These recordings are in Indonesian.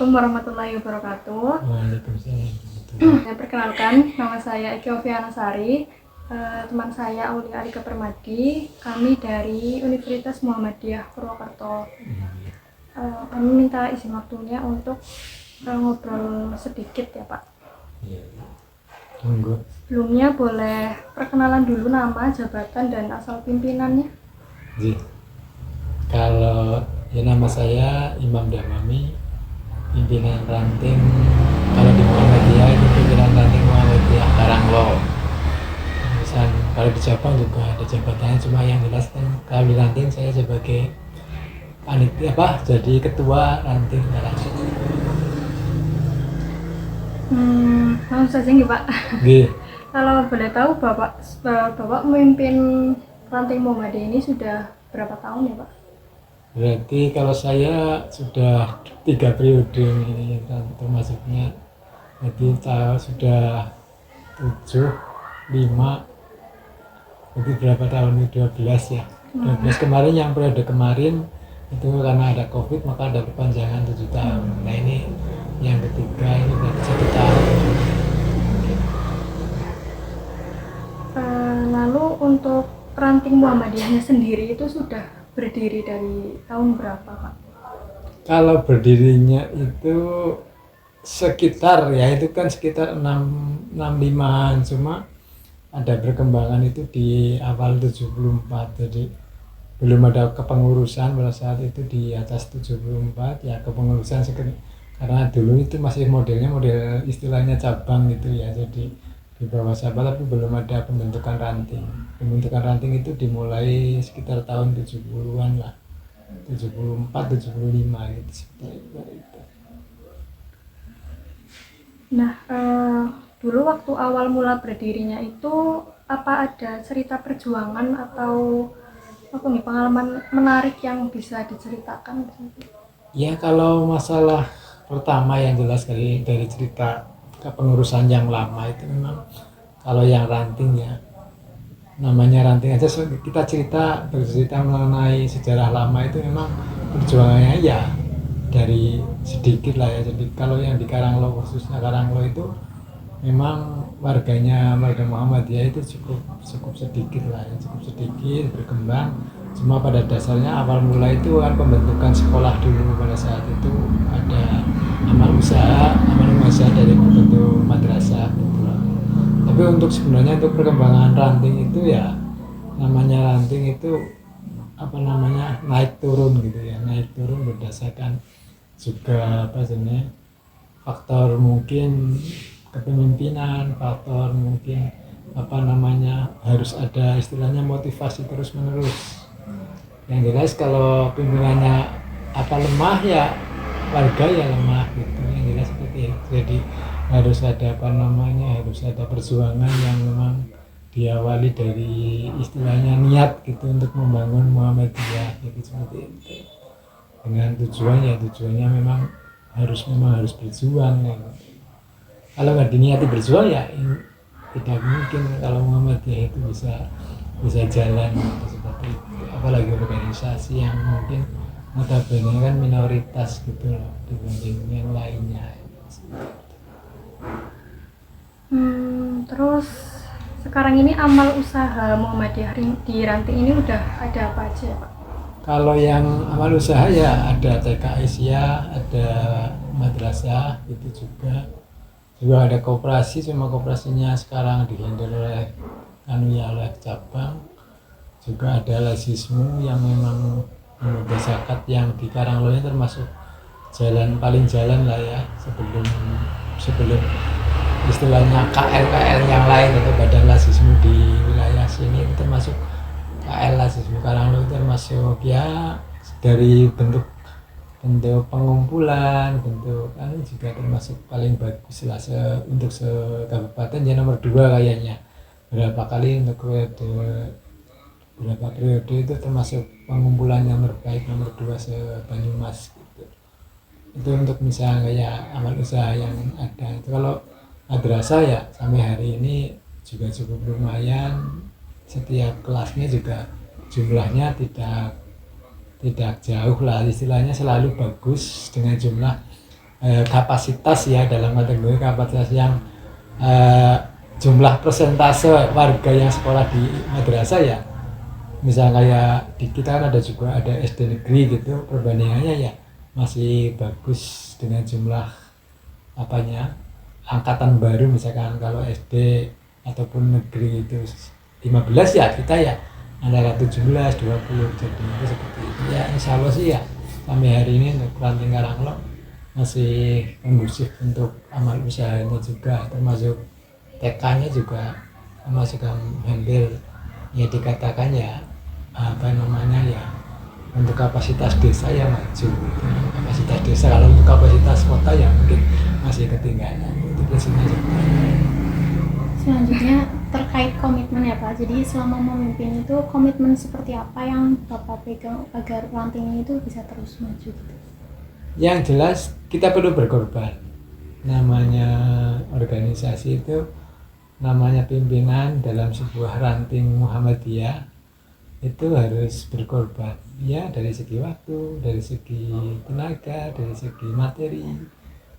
Assalamualaikum warahmatullahi wabarakatuh. Waalaikumsalam. Perkenalkan, nama saya Eki Oviana Sari. Teman saya Aulia Alika Permadi. Kami dari Universitas Muhammadiyah Purwokerto. Kami minta izin waktunya untuk ngobrol sedikit ya Pak. Iya. Tunggu. Sebelumnya boleh perkenalan dulu nama, jabatan, dan asal pimpinannya. Ji. Kalau ya nama saya Imam Damami, pimpinan ranting kalau di Muhammadiyah itu pimpinan ranting Muhammadiyah Karanglo. Misal kalau di Jepang juga ada jabatannya, cuma yang jelas kan kalau di ranting saya sebagai panitia jadi ketua ranting Karanglo. Langsung saja nih Pak. G. Kalau boleh tahu Bapak memimpin ranting Muhammadiyah ini sudah berapa tahun ya Pak? Berarti kalau saya sudah 3 periode ini kan termasuknya, jadi sudah 7, 5, jadi berapa tahun ini 12 ya. 12 kemarin, yang periode kemarin itu karena ada COVID maka ada perpanjangan 7 tahun. Nah ini yang ketiga, ini berarti 1 tahun. Lalu untuk ranting Muhammadiyahnya sendiri itu sudah berdiri dari tahun berapa Pak? Kalau berdirinya itu sekitar ya itu kan sekitar 65-an, cuma ada perkembangan itu di awal 74, jadi belum ada kepengurusan pada saat itu di atas 74 ya, kepengurusan karena dulu itu masih modelnya model istilahnya cabang gitu ya, jadi di bawah Sabah tapi belum ada pembentukan ranting. Pembentukan ranting itu dimulai sekitar tahun 70-an lah, 74, 75 gitu seperti itu. Nah, dulu waktu awal mula berdirinya itu apa ada cerita perjuangan atau pengalaman menarik yang bisa diceritakan? Ya kalau masalah pertama yang jelas dari cerita kepengurusan yang lama itu memang kalau yang ranting ya, namanya ranting aja kita bercerita mengenai sejarah lama itu memang perjuangannya ya dari sedikit lah ya. Jadi kalau yang di Karanglo, khususnya Karanglo itu memang warga Muhammadiyah itu cukup sedikit lah ya, cukup sedikit berkembang. Cuma pada dasarnya awal mula itu kan pembentukan sekolah dulu, pada saat itu ada amal usaha dari bentuk madrasah gitu. Tapi sebenarnya untuk perkembangan ranting itu ya, namanya ranting itu naik turun gitu ya, naik turun berdasarkan juga faktor mungkin kepemimpinan, faktor mungkin harus ada istilahnya motivasi terus menerus. Yang jelas kalau pimpinannya lemah ya warga ya lemah gitu, yang jelas seperti itu. Jadi harus ada perjuangan yang memang diawali dari istilahnya niat gitu untuk membangun Muhammadiyah gitu, seperti itu. Dengan tujuannya memang harus berjuang ya. Kalau nggak diniati berjuang ya tidak mungkin kalau Muhammadiyah itu bisa jalan gitu, seperti itu. Apalagi organisasi yang mungkin notabene kan minoritas gitu loh dibanding yang lainnya. Terus sekarang ini amal usaha Muhammadiyah di ranting ini udah ada apa aja Pak? Kalau yang amal usaha ya ada TK Asia, ada madrasah itu juga ada koperasi, cuma koperasinya sekarang dihandle oleh cabang. Juga ada lazismu yang memang memegang zakat yang di Karanglo ini termasuk paling jalan lah ya, sebelum istilahnya KL yang lain atau badan lazismu di wilayah sini itu termasuk KL lazismu Karanglo, termasuk ya dari bentuk pengumpulan, kan juga termasuk paling bagus lah untuk se-kabupaten ya, nomor 2 kayaknya. Berapa periode itu termasuk pengumpulan yang terbaik nomor 2 se-Banyumas gitu. Itu untuk misalnya kayak amal usaha yang ada. Itu kalau madrasah ya sampai hari ini juga cukup lumayan. Setiap kelasnya juga jumlahnya tidak jauh lah, istilahnya selalu bagus dengan jumlah kapasitas ya, dalam kategori kapasitas yang jumlah persentase warga yang sekolah di madrasah ya, misalnya kayak di kita kan ada juga ada SD negeri gitu, perbandingannya ya masih bagus dengan jumlah apanya angkatan baru. Misalkan kalau SD ataupun negeri itu 15 ya, kita ya antara 17 20, jadi itu seperti itu ya. Insya Allah sih ya sampai hari ini untuk ranting Karanglo masih kondusif untuk amal usahanya juga, termasuk TK-nya juga masih hampir ya dikatakan ya apa namanya ya, untuk kapasitas desa ya maju gitu. Kapasitas desa, kalau untuk kapasitas kota ya mungkin masih ketinggalan. Itu prinsipnya. Selanjutnya terkait komitmen ya Pak, jadi selama memimpin itu komitmen seperti apa yang Bapak pegang agar ranting ini itu bisa terus maju gitu? Yang jelas kita perlu berkorban. Namanya organisasi itu, namanya pimpinan dalam sebuah ranting Muhammadiyah itu harus berkorban ya, dari segi waktu, dari segi tenaga, dari segi materi.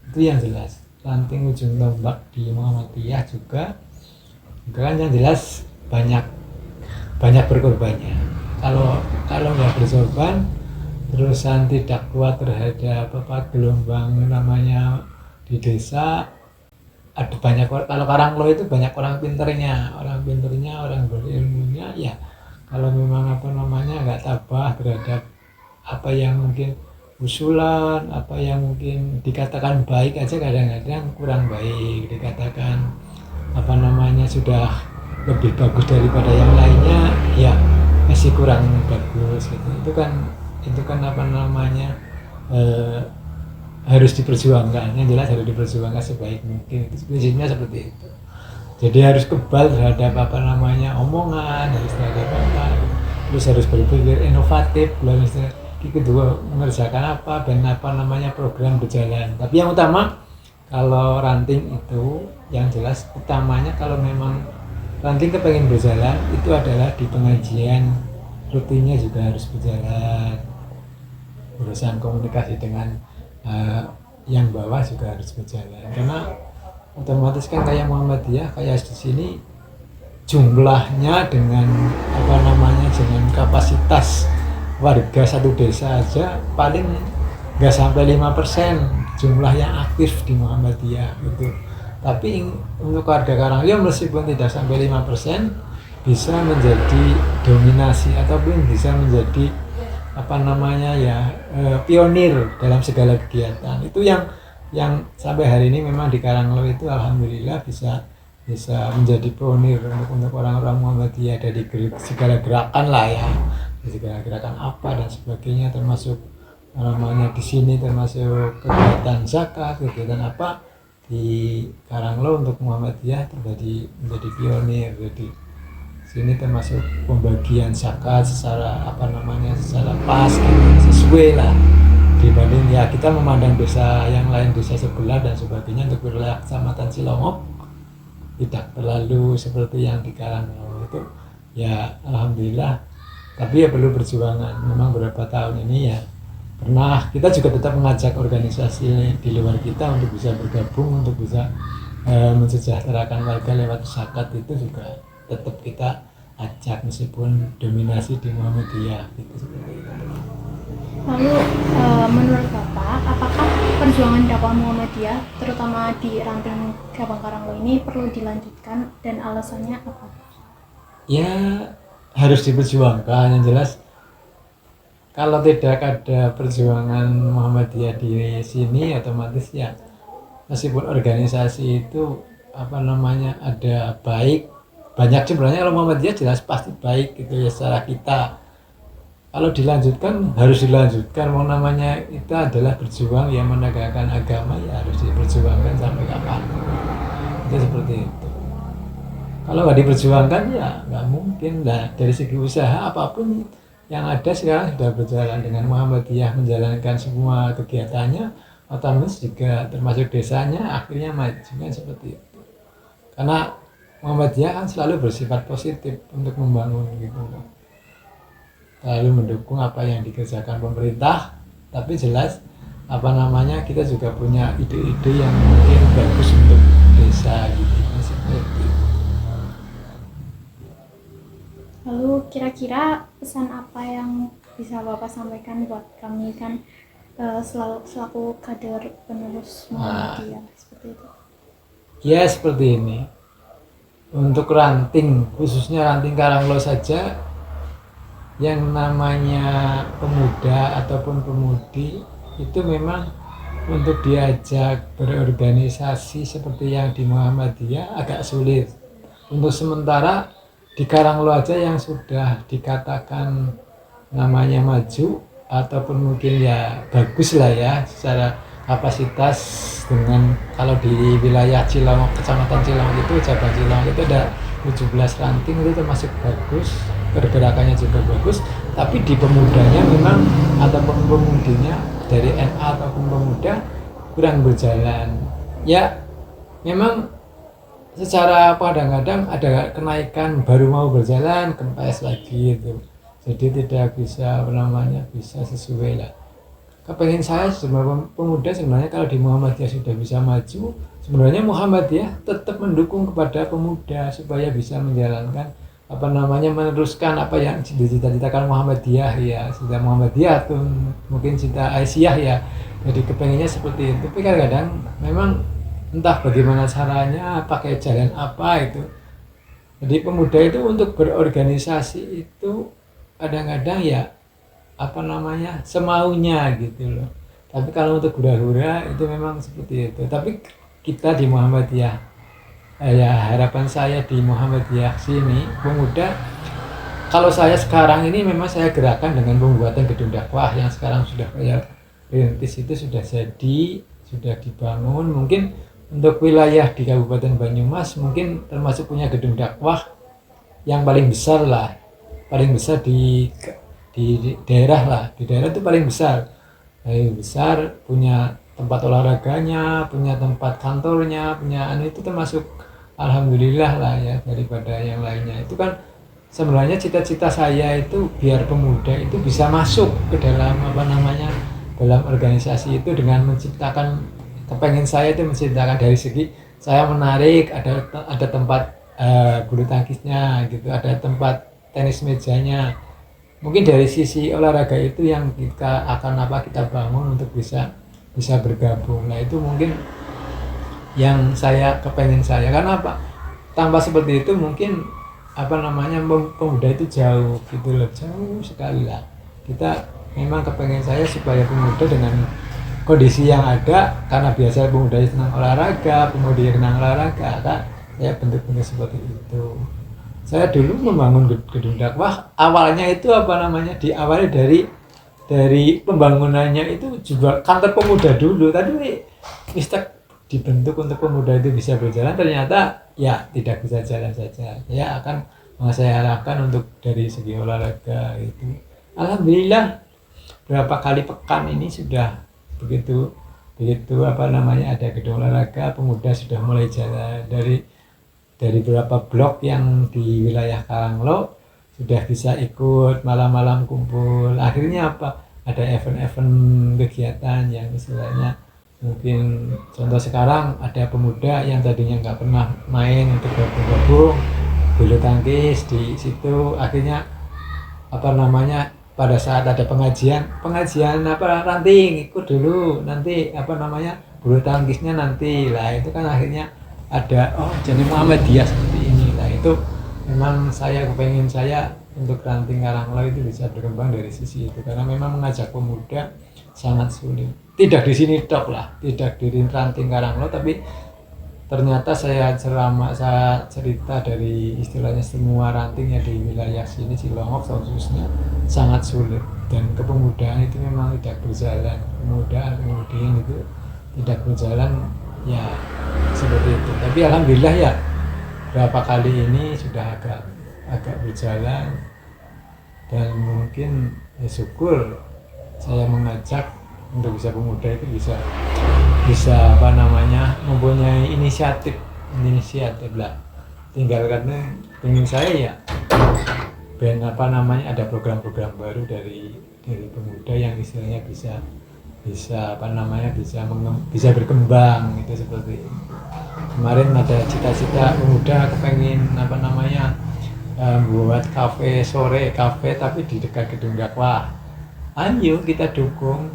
Itu yang jelas. Ranting ujung tombak di Muhammadiyah juga kan yang jelas banyak berkorbannya. Kalau nggak berkorban, terusan tidak kuat terhadap gelombang namanya di desa. Ada banyak, kalau Karanglo itu banyak orang pinternya, orang berilmunya ya. Kalau memang nggak tabah terhadap apa yang mungkin usulan, apa yang mungkin dikatakan baik aja kadang-kadang kurang baik, dikatakan sudah lebih bagus daripada yang lainnya ya masih kurang bagus gitu. Itu kan harus diperjuangkan, yang jelas harus diperjuangkan sebaik mungkin. Itu prinsipnya seperti itu. Jadi harus kebal terhadap omongan, harus terhadap terus harus berpikir inovatif, kedua mengerjakan dan program berjalan. Tapi yang utama kalau ranting itu yang jelas utamanya, kalau memang ranting kepengen berjalan itu adalah di pengajian rutinnya juga harus berjalan, urusan komunikasi dengan yang bawah juga harus berjalan, karena otomatis kan kayak Muhammadiyah kayak di sini jumlahnya dengan dengan kapasitas warga satu desa aja paling nggak sampai 5% jumlah yang aktif di Muhammadiyah gitu. Tapi untuk warga Karanglo meskipun tidak sampai 5% bisa menjadi dominasi ataupun bisa menjadi pionir dalam segala kegiatan. Itu yang sampai hari ini memang di Karanglo itu alhamdulillah bisa menjadi pionir untuk orang-orang Muhammadiyah dari segala gerakan lah ya, segala gerakan apa dan sebagainya, termasuk di sini termasuk kegiatan zakat, kegiatan apa di Karanglo untuk Muhammadiyah menjadi pionir. Jadi sini termasuk pembagian zakat secara secara pas gitu, sesuai lah dibanding ya kita memandang desa yang lain, desa sebelah dan sebagainya. Untuk wilayah Kecamatan Cilongok tidak terlalu seperti yang di Karanglo itu ya alhamdulillah. Tapi ya perlu perjuangan. Memang beberapa tahun ini ya pernah kita juga tetap mengajak organisasi di luar kita untuk bisa bergabung, untuk bisa mensejahterakan warga lewat zakat. Itu juga tetap kita ajak meskipun dominasi di Muhammadiyah gitu, seperti itu. Lalu menurut Bapak, apakah perjuangan dakwah Muhammadiyah terutama di ranting Gabang Karanglo ini perlu dilanjutkan dan alasannya apa? Ya harus diperjuangkan, yang jelas kalau tidak ada perjuangan Muhammadiyah di sini otomatis ya meskipun organisasi itu ada banyak sebenarnya, kalau Muhammadiyah jelas pasti baik gitu ya secara kita. Kalau dilanjutkan harus dilanjutkan, itu adalah berjuang yang menegakkan agama ya harus diperjuangkan sampai kapan. Itu seperti itu. Kalau nggak diperjuangkan ya nggak mungkin lah. Dari segi usaha apapun yang ada sekarang sudah berjalan dengan Muhammadiyah menjalankan semua kegiatannya, otomatis juga termasuk desanya akhirnya maju kan, seperti itu. Karena Muhammadiyah kan selalu bersifat positif untuk membangun gitu, selalu mendukung apa yang dikerjakan pemerintah. Tapi jelas apa namanya, kita juga punya ide-ide yang mungkin bagus untuk desa gitu. Seperti itu. Lalu kira-kira pesan apa yang bisa Bapak sampaikan buat kami kan selaku kader penerus Muhammadiyah seperti itu? Ya seperti ini. Untuk ranting, khususnya ranting Karanglo saja, yang namanya pemuda ataupun pemudi itu memang untuk diajak berorganisasi seperti yang di Muhammadiyah agak sulit. Untuk sementara di Karanglo aja yang sudah dikatakan namanya maju ataupun mungkin ya bagus lah ya secara kapasitas, dengan kalau di wilayah Cilongok, kecamatan Cilongok itu, cabang Cilongok itu ada 17 ranting, itu termasuk bagus, pergerakannya juga bagus. Tapi di pemudanya memang ataupun pemudinya dari NA ataupun pemuda kurang berjalan ya. Memang secara kadang-kadang ada kenaikan, baru mau berjalan kempes lagi itu, jadi tidak bisa bisa sesuai lah. Kepengen saya sebenarnya pemuda sebenarnya kalau di Muhammadiyah sudah bisa maju, sebenarnya Muhammadiyah tetap mendukung kepada pemuda supaya bisa menjalankan meneruskan apa yang dicita-citakan Muhammadiyah ya, cita Muhammadiyah tuh mungkin cita Aisyah ya. Jadi kepengennya seperti itu, tapi kadang-kadang memang entah bagaimana caranya, pakai jalan apa itu. Jadi pemuda itu untuk berorganisasi itu kadang-kadang ya semaunya gitu loh. Tapi kalau untuk hura-hura itu memang seperti itu. Tapi kita di Muhammadiyah, ya harapan saya di Muhammadiyah sini pemuda, kalau saya sekarang ini memang saya gerakan dengan pembuatan gedung dakwah yang sekarang sudah kayak rintis itu sudah jadi, sudah dibangun. Mungkin untuk wilayah di Kabupaten Banyumas mungkin termasuk punya gedung dakwah yang paling besar lah, paling besar di daerah lah, di daerah itu paling besar, punya tempat olahraganya, punya tempat kantornya, punya itu termasuk alhamdulillah lah ya daripada yang lainnya. Itu kan sebenarnya cita-cita saya itu biar pemuda itu bisa masuk ke dalam dalam organisasi itu dengan menciptakan, kepengen saya itu menciptakan dari segi saya menarik, ada tempat bulu tangkisnya gitu, ada tempat tenis mejanya. Mungkin dari sisi olahraga itu yang kita kita bangun untuk bisa bergabung. Nah itu mungkin yang kepengen saya, karena apa? Tanpa seperti itu mungkin pemuda itu jauh gitu loh, jauh sekali lah. Kita memang kepengen saya supaya pemuda dengan kondisi yang ada, karena biasa pemuda senang olahraga, saya bentuk-bentuk seperti itu. Saya dulu membangun gedung dakwah, awalnya itu diawali dari pembangunannya itu juga kantor pemuda dulu. Tadi dibentuk untuk pemuda itu bisa berjalan, ternyata ya tidak bisa jalan saja. Ya akan saya harapkan untuk dari segi olahraga itu, alhamdulillah berapa kali pekan ini sudah begitu ada gedung olahraga pemuda sudah mulai jalan. Dari beberapa blok yang di wilayah Karanglo sudah bisa ikut malam-malam kumpul. Akhirnya ada event-event kegiatan yang istilahnya mungkin contoh sekarang ada pemuda yang tadinya nggak pernah main untuk gabung bulu tangkis di situ. Akhirnya pada saat ada pengajian ranting ikut dulu, nanti bulu tangkisnya nanti lah. Itu kan akhirnya ada jadi Muhammadiyah seperti ini lah. Itu memang kepengen saya untuk ranting Karanglo itu bisa berkembang dari sisi itu, karena memang mengajak pemuda sangat sulit. Tidak di sini tok lah, tidak di ranting Karanglo, tapi ternyata saya cerita dari istilahnya semua rantingnya di wilayah sini Cilongok khususnya sangat sulit, dan kepemudaan itu memang tidak berjalan. Kemudian itu tidak berjalan ya seperti itu. Tapi alhamdulillah ya berapa kali ini sudah agak berjalan, dan mungkin ya syukur saya mengajak untuk bisa pemuda itu bisa mempunyai inisiatif lah. Tinggal karena ingin saya ya ada program-program baru dari pemuda yang istilahnya bisa bisa apa namanya bisa berkembang itu seperti itu. Kemarin ada cita-cita pemuda kepengen apa namanya buat kafe sore tapi di dekat gedung dakwah. Ayo kita dukung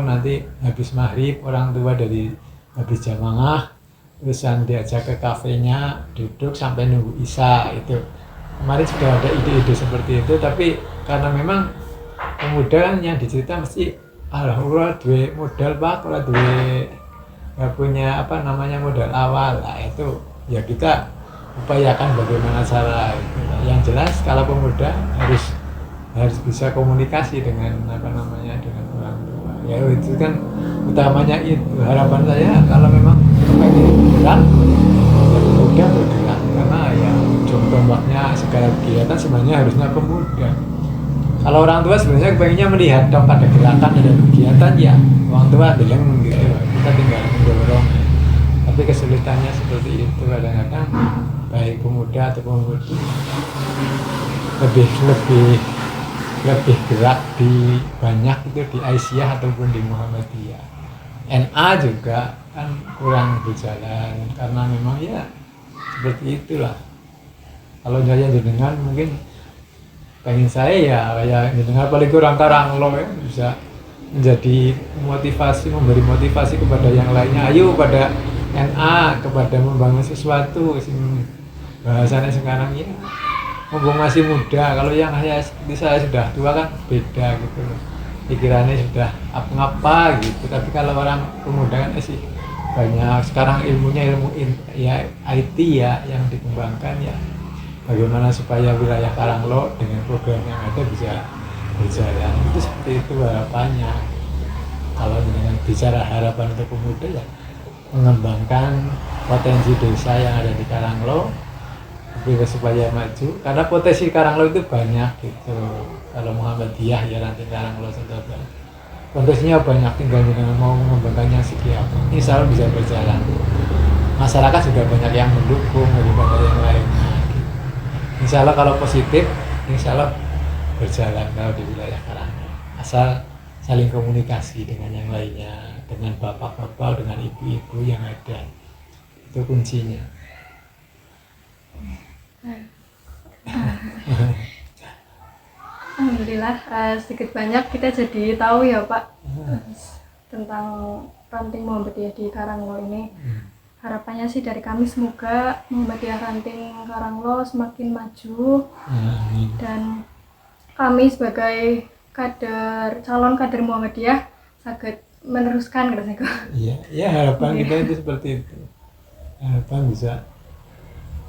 nanti habis maghrib orang tua dari habis jamaah terusan diajak ke kafenya duduk sampai nunggu isya itu. Kemarin sudah ada ide-ide seperti itu, tapi karena memang pemuda kan yang dicerita mesti ora duwe modal Pak, ora duwe nggak punya apa namanya modal awal. Nah, itu ya kita upayakan bagaimana cara itu. Yang jelas kalau pemuda harus bisa komunikasi dengan apa namanya dengan orang tua. Ya itu kan utamanya itu. Harapan saya kalau memang pengen bergerak ya pemuda bergerak karena ya ujung tombaknya segala kegiatan sebenarnya harusnya pemuda. Kalau orang tua sebenarnya pengennya melihat dong ada gerakan ada kegiatan ya orang tua bilang gitu kita tinggal mendorong. Tapi kesulitannya seperti itu kadang-kadang baik pemuda atau pemudi lebih gerak di banyak itu di Aisyah ataupun di Muhammadiyah. NA juga kan kurang berjalan karena memang ya seperti itulah. Kalau saya jenengan mungkin pengen saya ya kayak jenengan paling kurang Karanglo ya bisa menjadi motivasi, memberi motivasi kepada yang lainnya. Ayo pada NA kepada membangun sesuatu bahasanya sekarang ya mumpung masih muda. Kalau yang seperti saya sudah tua kan beda gitu pikirannya sudah apa gitu. Tapi kalau orang pemuda kan sih banyak sekarang ilmunya ya IT ya yang dikembangkan ya bagaimana supaya wilayah Karanglo dengan program yang ada bisa berjalan itu seperti itu harapannya. Kalau dengan bicara harapan untuk pemuda ya mengembangkan potensi desa yang ada di Karanglo supaya maju karena potensi Karanglo itu banyak gitu. Kalau Muhammadiyah ya nanti Karanglo sebenarnya potensinya banyak, tinggal dengan mau mengembangkannya segi apa insya Allah bisa berjalan. Masyarakat sudah banyak yang mendukung daripada yang lainnya gitu. Insya Allah kalau positif insya Allah berjalan kalau di wilayah Karanglo asal saling komunikasi dengan yang lainnya, dengan bapak-bapak, dengan ibu-ibu yang ada, itu kuncinya. Alhamdulillah sedikit banyak kita jadi tahu ya Pak tentang ranting Muhammadiyah di Karanglo ini. Harapannya sih dari kami semoga Muhammadiyah ranting Karanglo semakin maju dan kami sebagai calon kader Muhammadiyah sangat meneruskan gitu. Iya, harapan kita itu seperti itu.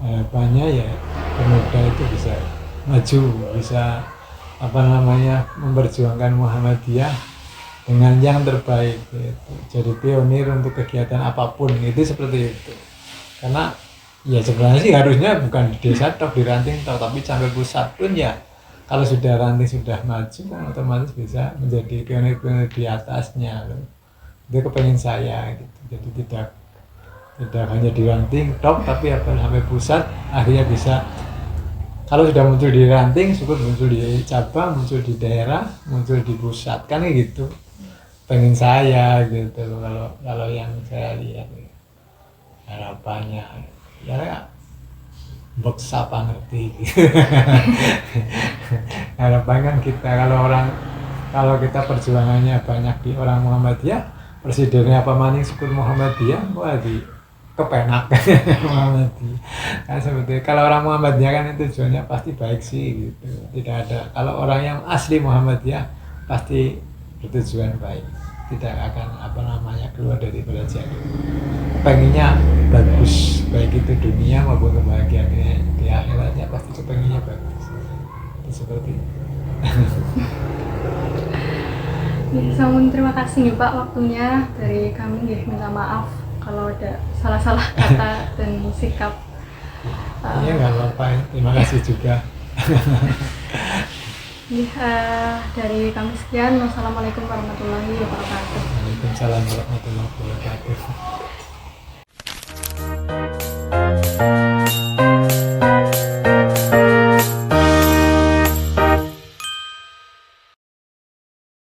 Harapannya ya pemuda itu bisa maju, bisa apa namanya memperjuangkan Muhammadiyah dengan yang terbaik gitu. Jadi pionir untuk kegiatan apapun itu seperti itu. Karena ya sebenarnya sih harusnya bukan di desa toh di ranting toh tapi sampai pusat pun ya kalau sudah ranting sudah maju kan otomatis bisa menjadi pionir-pionir di atasnya loh. Itu kepengen saya gitu. Jadi tidak hanya di ranting top tapi apa sampai pusat akhirnya bisa kalau sudah muncul di ranting syukur muncul di cabang, muncul di daerah, muncul di pusat kan gitu. Pengen saya gitu kalau yang saya lihat harapannya ya beksa apa ngerti gitu. Harapan kan kita kalau kita perjuangannya banyak di orang Muhammadiyah, presidennya apa maning syukur Muhammadiyah, wah di kepenak Muhammadiyah. Kan seperti kalau orang Muhammadiyah kan itu tujuannya pasti baik sih gitu. Tidak ada kalau orang yang asli Muhammadiyah pasti bertujuan baik. Tidak akan apa namanya keluar dari belajar. Pengennya bagus baik itu dunia maupun kebahagiaannya di akhiratnya pasti kepengennya bagus. Itu seperti itu. Sampun terima kasih nih Pak waktunya dari kami nggih minta maaf kalau ada salah-salah kata dan sikap. Iya nggak apa-apa, terima kasih juga. Dari kami sekian, wassalamualaikum warahmatullahi wabarakatuh. Waalaikumsalam warahmatullahi wabarakatuh.